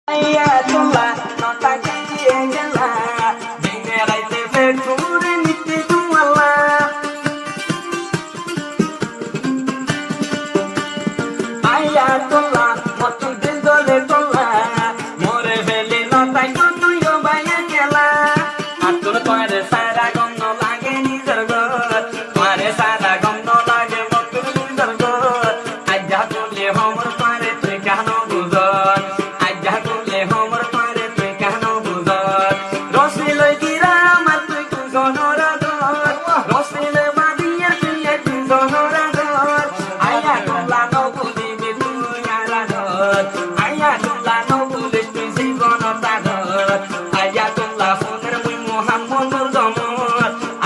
Ayatullah, nota gela, dinherai teve tudo niti tumala. Ayatullah, motu dindole tola, more veli nota kutu yo baya gela. Atur toare sara gomno lage nizar god, toare sara gomno lage motu nizar god. Aja tule homor toare tu kahno buzor.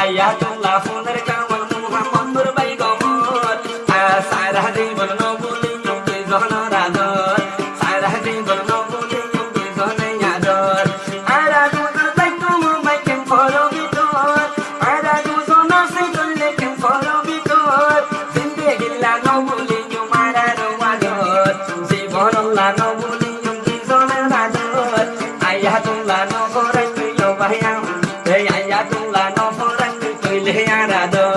Ayatullah funer kamal Muhammad nurbai gomor sarah জীবন নবুলি UK জহনারাদর sarah জীবন নবুলি UK জহনায়াদর ara দুদর তাইতো মুমাই কেন follow বিতর ara দুজন আছে চলে কেন follow বিতর জিন্দেগি লা নবুলি you মারা রওয়াদর জীবন লা নবুলি ইউকে জহনারাদর Ayatullah নবরাই তুইও ভাইয়া এই Ayatullah নবরাই Lehiarado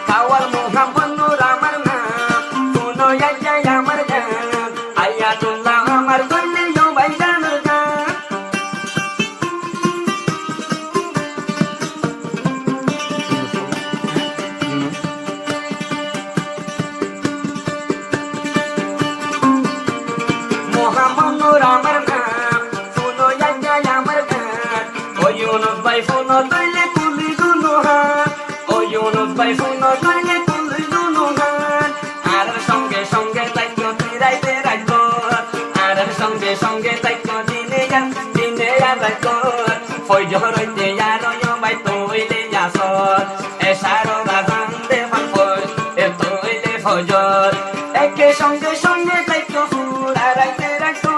Kawal Muhammad Nur Amar Ayatullah amar koile yo baijan ga Muhammad Nur amar naam suno ya amar gaan o Yunus bhai suno toile kuli duno han o Yunus bhai suno toile kuli duno han ar songe songe taikyo tiraite raikko ar songe songe taikyo dine ya raikko foi joroite ya royo bai toile ya sor esaro razan de fan foi e toile fojor eke songe songe taikyo fura raite raikko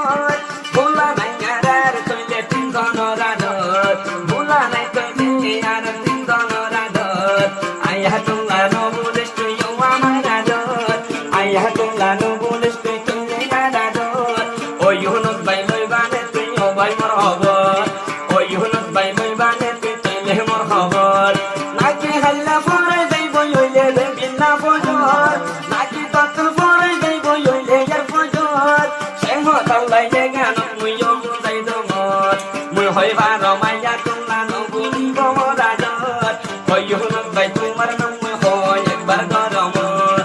bula nai arar toile tingono rador bula nai toile arar tingono rador Ayatullah no bules tu yo amarador Ayatullah no bules tu toile arador o Yunus bai loi bane tu yo bai mor hobor o Yunus bai loi bane tu toile mor hobor naki halla fore dei boy oile de binna fojor naki tatul fore dei boy oile yar fojor sheho tallai ye ganot mui yo dai do mor mui hoi ba ro Ayatullah no buli bo morador o Yunus bai tumar nam mui hoi ekbar goromor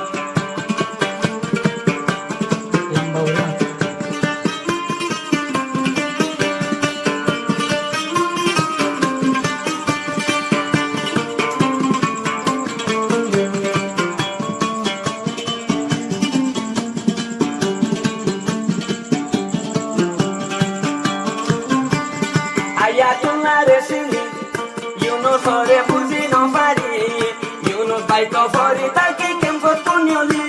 Ayatullah resini Yunus ore buzi no pari Yunus bai to fori take kem fotonioli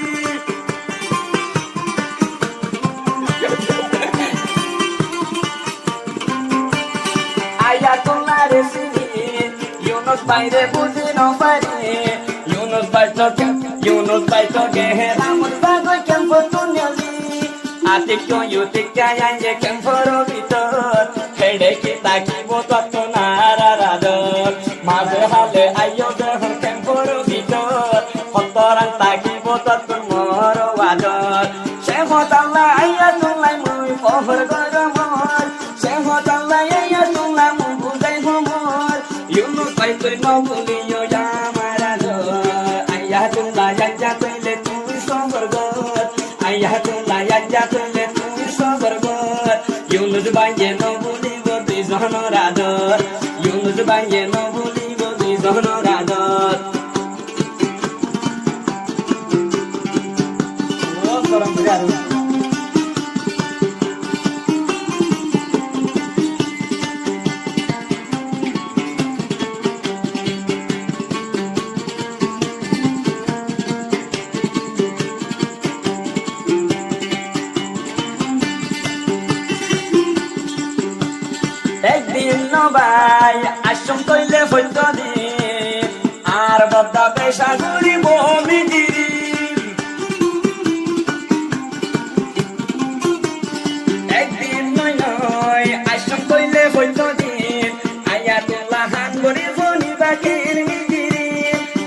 Ayatullah resini Yunus bai re buzi no pari Yunus bai to gehera murbago kem fotonioli Atikyo yutikya yanje kem foro bitor Hede kita kibo tatto nararador Maze hale ayo dehon kem foro bitor Hotoran takibo tatto moro wador Shehotullah Ayatullah mui pohor goromor Shehotullah Ayatullah mui budai homor Yunus bai tui no buli yo yamarador Ayatullah yang jatuile tui soborgor Ayatullah yang jatuile tui soborgor Yunus bai no buli bodhi zohnorador Yunus bai no buli bodhi zohnorador Oh, orang benar. ভাই আশ্রম তৈলে বৈদ্য দিন আর বদ্দা পেশা করি বমিগিরি একদিন নয় নয় আশ্রম তৈলে বৈদ্য দিন Ayatollah হান গরি ফনি বাকির মিগিরি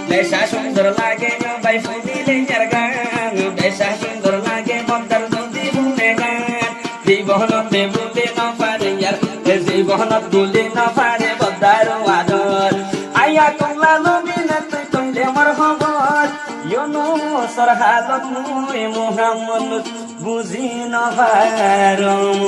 পেশা সুন্দর লাগে ভাই ফুনিলে যার গান পেশা সুন্দর লাগে বদ্দার যদি বলে গান জীবনতে বলে না পারে জীবনত বলে না পারে বদ্দার আদর আয়াতুল্লাহ নবীনে তুই কইলে আমার খবর ইউনুসর হালত মুই মুহাম্মদ বুঝি না পারম